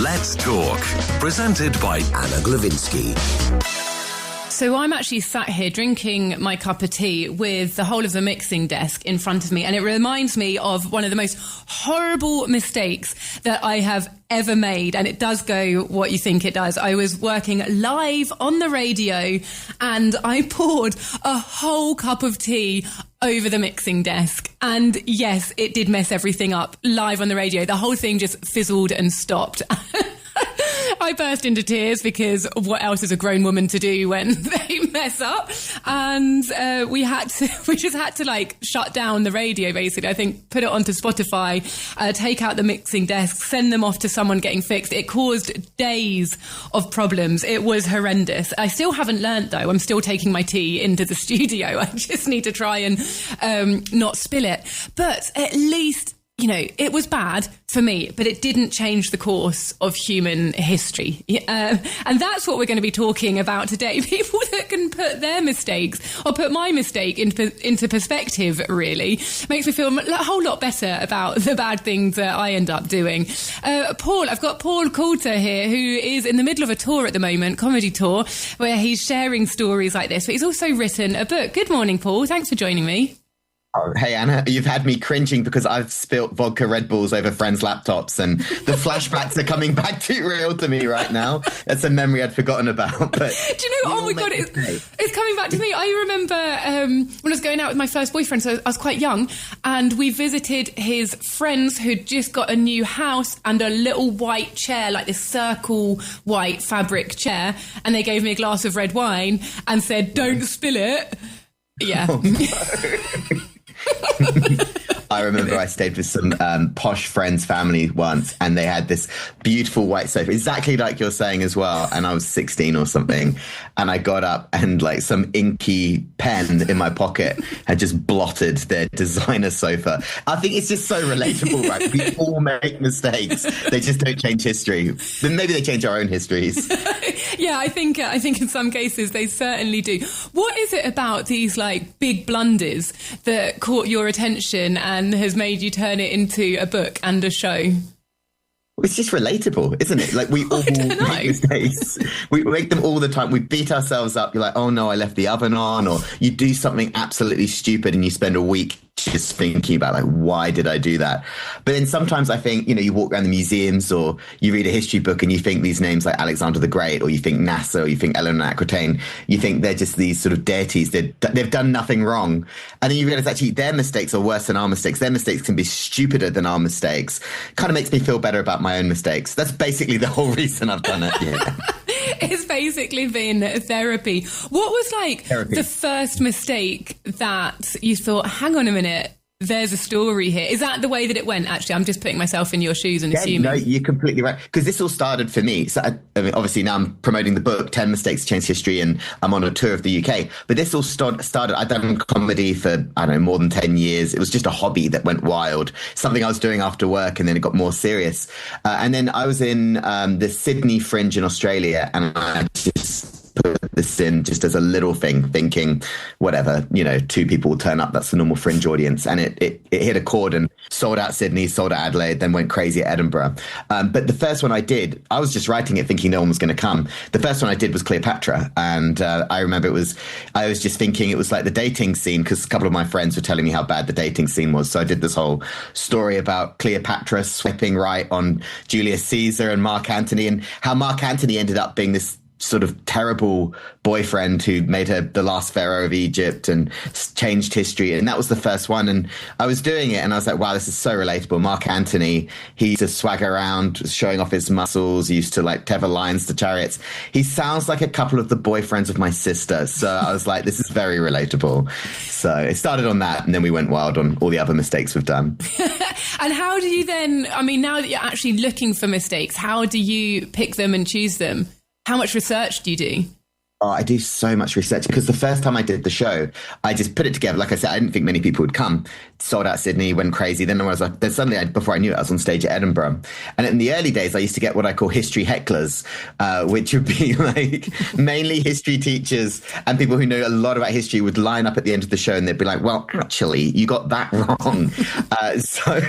Let's Talk. Presented by Anna Glowinski. So I'm actually sat here drinking my cup of tea with the whole of the mixing desk in front of me, and it reminds me of one of the most horrible mistakes that I have ever made, and it does go what you think it does. I was working live on the radio and I poured a whole cup of tea over the mixing desk, and yes, it did mess everything up live on the radio. The whole thing just fizzled and stopped. I burst into tears because what else is a grown woman to do when they mess up? And we just had to like shut down the radio, basically. I think put it onto Spotify, take out the mixing desk, send them off to someone getting fixed. It caused days of problems. It was horrendous. I still haven't learnt though. I'm still taking my tea into the studio. I just need to try and not spill it. But at least, you know, it was bad for me, but it didn't change the course of human history. And that's what we're going to be talking about today. People that can put their mistakes, or put my mistake into perspective, really. Makes me feel a whole lot better about the bad things that I end up doing. I've got Paul Coulter here, who is in the middle of a tour at the moment, comedy tour, where he's sharing stories like this, but he's also written a book. Good morning, Paul. Thanks for joining me. Oh, hey, Anna, you've had me cringing because I've spilt vodka Red Bulls over friends' laptops, and the flashbacks are coming back too real to me right now. That's a memory I'd forgotten about. But do you know, oh my God, it's coming back to me. I remember when I was going out with my first boyfriend, so I was quite young, and we visited his friends who'd just got a new house and a little white chair, like this circle white fabric chair, and they gave me a glass of red wine and said, "Don't spill it." Yeah. Oh, no. I remember I stayed with some posh friends' family once, and they had this beautiful white sofa, exactly like you're saying as well. And I was 16 or something, and I got up and like some inky pen in my pocket had just blotted their designer sofa. I think it's just so relatable, right? We all make mistakes. They just don't change history. Then maybe they change our own histories. Yeah, I think in some cases they certainly do. What is it about these like big blunders that caught your attention and has made you turn it into a book and a show? It's just relatable, isn't it? Like, we all make mistakes. We make them all the time. We beat ourselves up. You're like, oh no, I left the oven on. Or you do something absolutely stupid and you spend a week just thinking about, like, why did I do that? But then sometimes I think, you know, you walk around the museums or you read a history book and you think these names like Alexander the Great, or you think NASA, or you think Eleanor Aquitaine, you think they're just these sort of deities. They've done nothing wrong. And then you realize actually their mistakes are worse than our mistakes. Their mistakes can be stupider than our mistakes. Kind of makes me feel better about my own mistakes. That's basically the whole reason I've done it. Yeah. It's basically been therapy. What was like the first mistake that you thought, hang on a minute, there's a story here? Is that the way that it went? Actually, I'm just putting myself in your shoes and assuming. No, you're completely right. Because this all started for me. So I mean, obviously now I'm promoting the book, 10 Mistakes to Change History, and I'm on a tour of the UK. But this all started, I'd done comedy for, I don't know, more than 10 years. It was just a hobby that went wild. Something I was doing after work, and then it got more serious. And then I was in the Sydney Fringe in Australia, and I just put this in just as a little thing, thinking, whatever, you know, 2 people will turn up. That's the normal Fringe audience. And it hit a chord and sold out Sydney, sold out Adelaide, then went crazy at Edinburgh. But the first one I did, I was just writing it thinking no one was going to come. The first one I did was Cleopatra. And I remember I was just thinking it was like the dating scene, because a couple of my friends were telling me how bad the dating scene was. So I did this whole story about Cleopatra swiping right on Julius Caesar and Mark Antony, and how Mark Antony ended up being this sort of terrible boyfriend who made her the last pharaoh of Egypt and changed history. And that was the first one. And I was doing it and I was like, wow, this is so relatable. Mark Antony, he used to swagger around showing off his muscles. He used to like tether lions to chariots. He sounds like a couple of the boyfriends of my sister. So I was like, this is very relatable. So it started on that, and then we went wild on all the other mistakes we've done. And how do you then, I mean, now that you're actually looking for mistakes, how do you pick them and choose them? How much research do you do? Oh, I do so much research because the first time I did the show, I just put it together. Like I said, I didn't think many people would come. Sold out Sydney, went crazy. Then I was like, then suddenly, before I knew it, I was on stage at Edinburgh. And in the early days, I used to get what I call history hecklers, which would be like mainly history teachers and people who know a lot about history would line up at the end of the show and they'd be like, well, actually, you got that wrong. So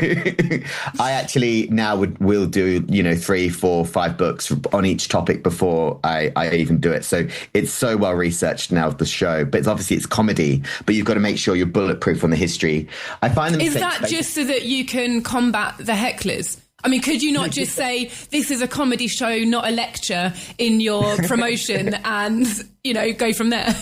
I actually now will do, 3, 4, 5 books on each topic before I even do it. So it's so well researched now, the show, but it's comedy, but you've got to make sure you're bulletproof on the history. I find them. Is that just so that you can combat the hecklers? I mean, could you not just say this is a comedy show, not a lecture in your promotion and, go from there?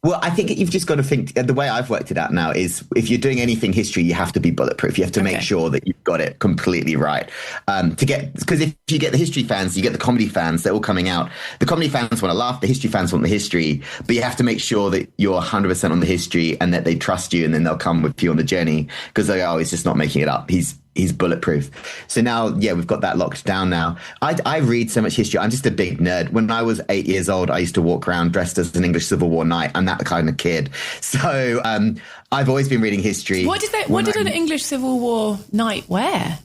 Well, I think you've just got to think, the way I've worked it out now is if you're doing anything history, you have to be bulletproof. You have to make sure that you've got it completely right. Because if you get the history fans, you get the comedy fans, they're all coming out. The comedy fans want to laugh, the history fans want the history, but you have to make sure that you're 100% on the history and that they trust you and then they'll come with you on the journey because they go, oh, he's just not making it up. He's bulletproof. So now, we've got that locked down now. I read so much history. I'm just a big nerd. When I was 8 years old, I used to walk around dressed as an English Civil War knight. I'm that kind of kid. So I've always been reading history. What did an English Civil War knight wear?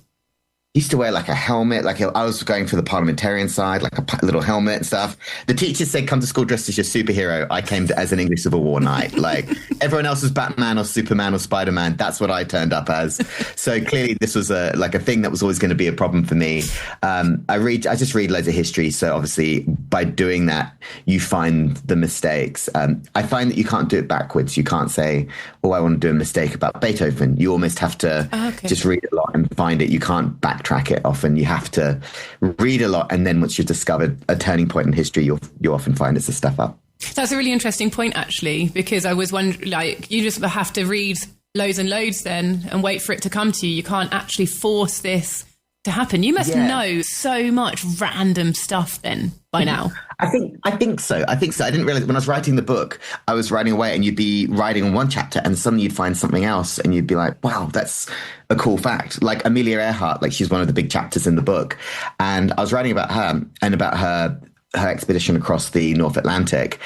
Used to wear like a helmet, like I was going for the parliamentarian side, like a little helmet and stuff. The teachers said, come to school dressed as your superhero. I came as an English Civil War knight. Like everyone else was Batman or Superman or Spider-Man. That's what I turned up as. So clearly this was a thing that was always going to be a problem for me. I just read loads of history. So obviously by doing that, you find the mistakes. I find that you can't do it backwards. You can't say, oh, I want to do a mistake about Beethoven. You almost have to just read a lot and find it. You can't backtrack it often. You have to read a lot. And then once you've discovered a turning point in history, you'll often find it's a step up. That's a really interesting point, actually, because I was wondering, you just have to read loads and loads then and wait for it to come to you. You can't actually force this to happen. You must know so much random stuff then by now. I think so. I didn't realize when I was writing the book, I was writing away and you'd be writing on one chapter and suddenly you'd find something else and you'd be like, wow, that's a cool fact. Like Amelia Earhart, like she's one of the big chapters in the book. And I was writing about her and about her expedition across the North Atlantic.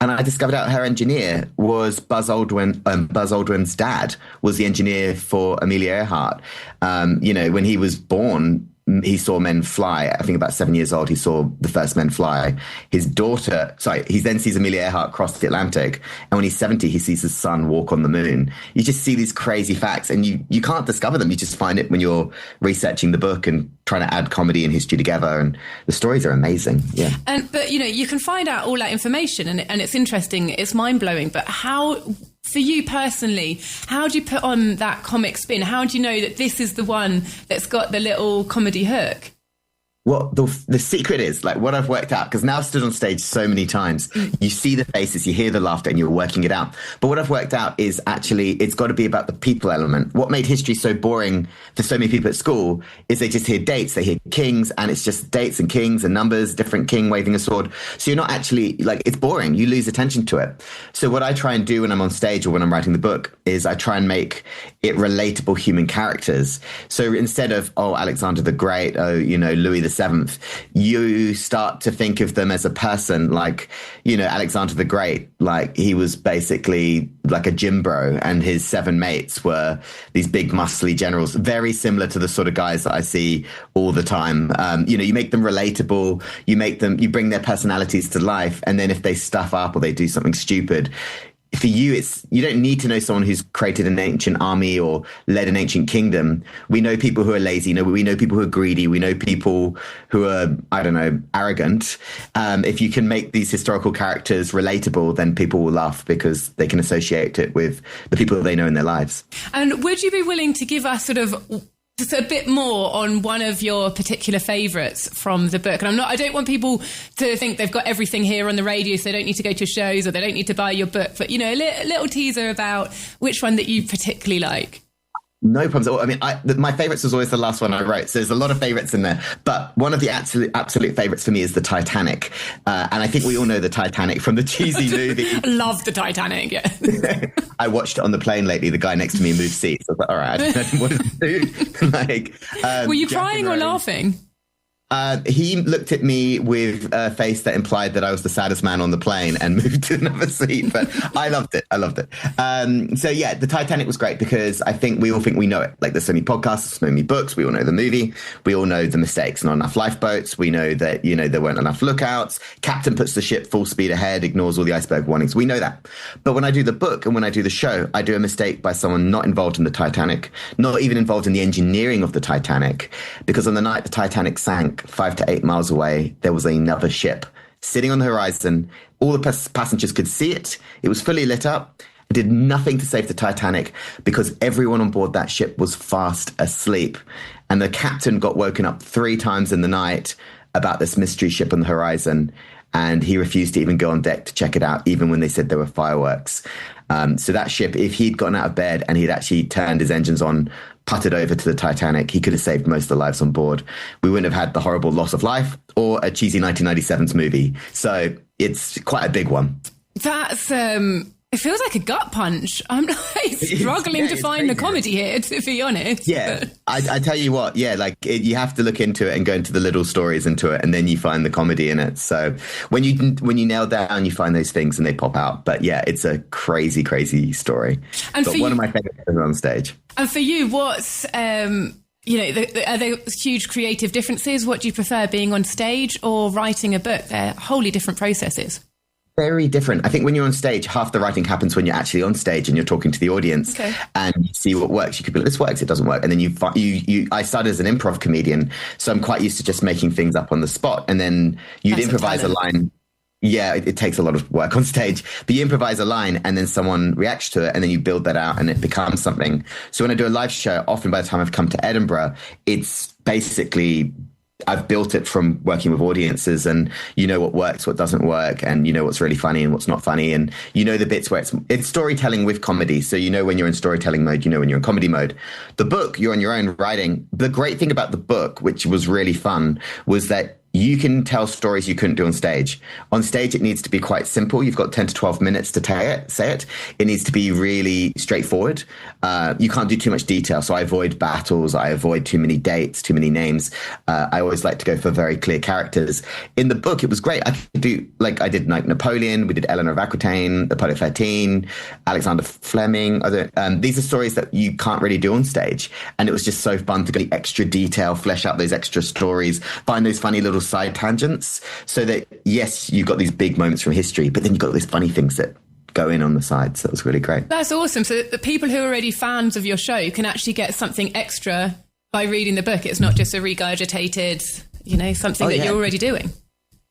And I discovered out her engineer was Buzz Aldrin. Buzz Aldrin's dad was the engineer for Amelia Earhart. When he was born, he saw men fly. I think about 7 years old, he saw the first men fly. He then sees Amelia Earhart cross the Atlantic. And when he's 70, he sees his son walk on the moon. You just see these crazy facts and you can't discover them. You just find it when you're researching the book and trying to add comedy and history together. And the stories are amazing. Yeah. But you can find out all that information and it's interesting. It's mind blowing. But for you personally, how do you put on that comic spin? How do you know that this is the one that's got the little comedy hook? Well, the secret is like what I've worked out, because now I've stood on stage so many times, you see the faces, you hear the laughter and you're working it out. But what I've worked out is actually it's got to be about the people element. What made history so boring for so many people at school is they just hear dates, they hear kings, and it's just dates and kings and numbers, different king waving a sword. So you're not actually it's boring. You lose attention to it. So what I try and do when I'm on stage or when I'm writing the book is I try and make it relatable human characters. So instead of, Alexander the Great, Louis the Seventh, you start to think of them as a person like, Alexander the Great, like he was basically like a gym bro and his 7 mates were these big muscly generals, very similar to the sort of guys that I see all the time. You make them relatable, you bring their personalities to life. And then if they stuff up or they do something stupid, for you, you don't need to know someone who's created an ancient army or led an ancient kingdom. We know people who are lazy. We know people who are greedy. We know people who are, arrogant. If you can make these historical characters relatable, then people will laugh because they can associate it with the people that they know in their lives. And would you be willing to give us sort of just a bit more on one of your particular favourites from the book? And I don't want people to think they've got everything here on the radio, so they don't need to go to shows or they don't need to buy your book. But, a little teaser about which one that you particularly like. No problems at all. I mean, my favourites was always the last one I wrote. So there's a lot of favourites in there. But one of the absolute favourites for me is the Titanic. And I think we all know the Titanic from the cheesy movie. I love the Titanic, yeah. I watched it on the plane lately. The guy next to me moved seats. I was like, all right, I don't know what to do. Were you crying or laughing? He looked at me with a face that implied that I was the saddest man on the plane and moved to another seat. But I loved it. So yeah, the Titanic was great because I think we all think we know it. Like there's so many podcasts, so many books. We all know the movie. We all know the mistakes. Not enough lifeboats. We know that, there weren't enough lookouts. Captain puts the ship full speed ahead, ignores all the iceberg warnings. We know that. But when I do the book and when I do the show, I do a mistake by someone not involved in the Titanic, not even involved in the engineering of the Titanic, because on the night the Titanic sank, 5 to 8 miles away, there was another ship sitting on the horizon. All the passengers could see it. It was fully lit up. It did nothing to save the Titanic because everyone on board that ship was fast asleep. And the captain got woken up 3 times in the night about this mystery ship on the horizon. And he refused to even go on deck to check it out, even when they said there were fireworks. So that ship, if he'd gotten out of bed and he'd actually turned his engines on, putted over to the Titanic, he could have saved most of the lives on board. We wouldn't have had the horrible loss of life or a cheesy 1997's movie. So it's quite a big one. That's it feels like a gut punch. I'm like struggling to find crazy. The comedy here, to be honest. Yeah, I tell you what, you have to look into it and go into the little stories into it, and then you find the comedy in it. So when you nail down, you find those things and they pop out. But yeah, it's a crazy, crazy story. And but one of my favorites on stage. And for you, what's are there huge creative differences? What do you prefer, being on stage or writing a book? They're wholly different processes. Very different. I think when you're on stage, half the writing happens when you're actually on stage and you're talking to the audience and you see what works. You could be like, this works, it doesn't work. And then I started as an improv comedian, so I'm quite used to just making things up on the spot. And then you'd improvise a line. Yeah, it takes a lot of work on stage, but you improvise a line and then someone reacts to it and then you build that out and it becomes something. So when I do a live show, often by the time I've come to Edinburgh, it's basically I've built it from working with audiences and what works, what doesn't work, and what's really funny and what's not funny. And the bits where it's storytelling with comedy. So when you're in storytelling mode, when you're in comedy mode. The book, you're on your own writing. The great thing about the book, which was really fun, was that you can tell stories you couldn't do on stage. On stage, it needs to be quite simple. You've got 10 to 12 minutes to say it. It needs to be really straightforward. You can't do too much detail. So I avoid battles. I avoid too many dates, too many names. I always like to go for very clear characters. In the book, it was great. I could do, I did Napoleon. We did Eleanor of Aquitaine, Apollo 13, Alexander Fleming. These are stories that you can't really do on stage. And it was just so fun to get extra detail, flesh out those extra stories, find those funny little side tangents, so that yes, you've got these big moments from history, but then you've got these funny things that go in on the side. So it was really great. That's awesome. So the people who are already fans of your show can actually get something extra by reading the book. It's not just a regurgitated, something that you're already doing.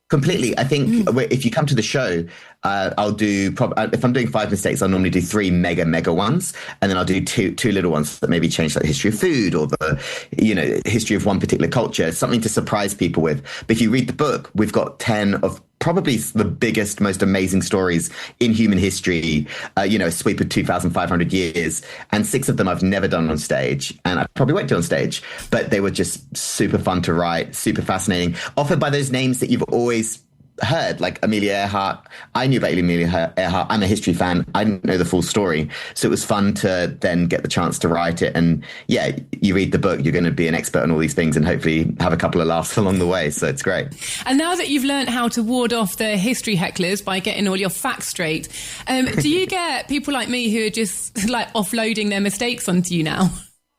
Completely. I think if you come to the show, I'll do, if I'm doing 5 mistakes, I'll normally do 3 mega ones. And then I'll do two little ones that maybe change, like the history of food or the, history of one particular culture, something to surprise people with. But if you read the book, we've got 10 of probably the biggest, most amazing stories in human history, a sweep of 2,500 years. And 6 of them I've never done on stage. And I probably won't do on stage, but they were just super fun to write, super fascinating, offered by those names that you've always heard, like Amelia Earhart. I knew about Amelia Earhart. I'm a history fan. I didn't know the full story. So it was fun to then get the chance to write it. And yeah, you read the book, you're going to be an expert on all these things and hopefully have a couple of laughs along the way. So it's great. And now that you've learned how to ward off the history hecklers by getting all your facts straight, do you get people like me who are just offloading their mistakes onto you now?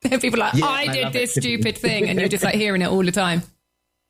People are like, I did this stupid thing. And you're just hearing it all the time.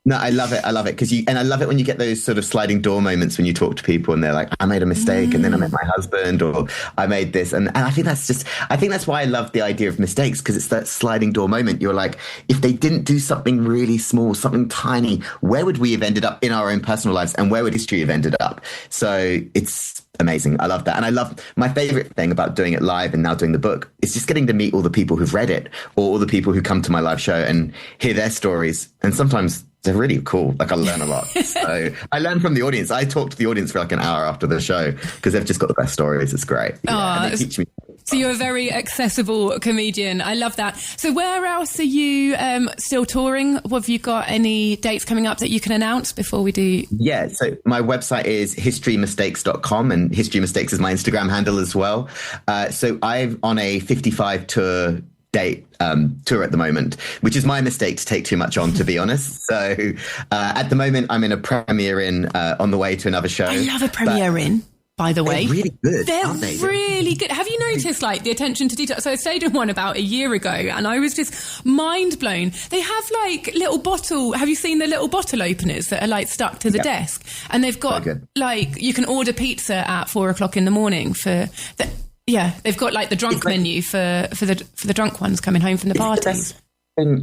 No, I love it. I love it and I love it when you get those sort of sliding door moments when you talk to people and they're like, I made a mistake and then I met my husband, or I made this. And I think that's why I love the idea of mistakes, because it's that sliding door moment. You're like, if they didn't do something really small, something tiny, where would we have ended up in our own personal lives, and where would history have ended up? So it's amazing. I love that. And I love, my favorite thing about doing it live and now doing the book is just getting to meet all the people who've read it, or all the people who come to my live show and hear their stories. And sometimes they're really cool. I learn a lot. So I learn from the audience. I talk to the audience for an hour after the show because they've just got the best stories. It's great. Yeah, and they teach me. So you're a very accessible comedian. I love that. So where else are you still touring? Have you got any dates coming up that you can announce before we do? Yeah. So my website is historymistakes.com, and History Mistakes is my Instagram handle as well. So I'm on a 55 tour date tour at the moment, which is my mistake to take too much on, to be honest. So at the moment, I'm in a premiere on the way to another show. I love a premiere by the way. They're really good. They're really good. Have you noticed like the attention to detail? So I stayed in one about a year ago and I was just mind blown. They have like have you seen the little bottle openers that are like stuck to the desk? And they've got like, you can order pizza at 4:00 in the morning they've got like the drunk menu for the drunk ones coming home from the parties.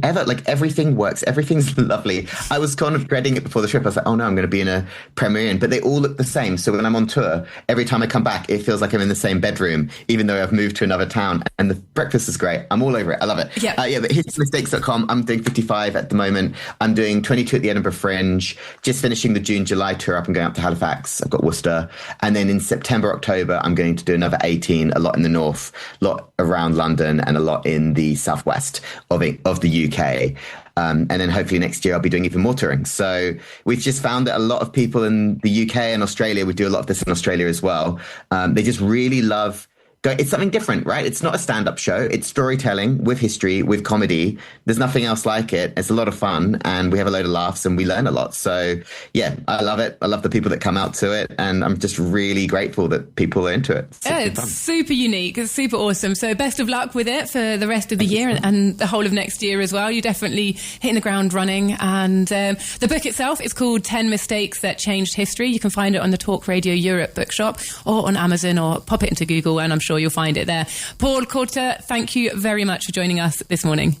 Ever, like everything works, everything's lovely. I was kind of dreading it before the trip. I was like, oh no, I'm going to be in a premiere but they all look the same. So when I'm on tour, every time I come back, it feels like I'm in the same bedroom, even though I've moved to another town. And the breakfast is great. I'm all over it. I love it. Yeah. But historymistakes.com. I'm doing 55 at the moment. I'm doing 22 at the Edinburgh Fringe, just finishing the June-July tour up and going up to Halifax. I've got Worcester. And then in September, October, I'm going to do another 18, a lot in the north, a lot around London, and a lot in the southwest of the UK. And then hopefully next year I'll be doing even more touring. So we've just found that a lot of people in the UK and Australia, we do a lot of this in Australia as well. They just really love it's something different, right? It's not a stand-up show. It's storytelling with history, with comedy. There's nothing else like it. It's a lot of fun and we have a load of laughs and we learn a lot. So yeah, I love it. I love the people that come out to it and I'm just really grateful that people are into it. It's super unique. It's super awesome. So best of luck with it for the rest of the year and the whole of next year as well. You're definitely hitting the ground running. And the book itself is called 10 Mistakes That Changed History. You can find it on the Talk Radio Europe bookshop or on Amazon or pop it into Google and I'm sure you'll find it there. Paul Coulter, thank you very much for joining us this morning.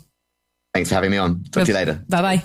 Thanks for having me on. Talk to you later. Bye-bye.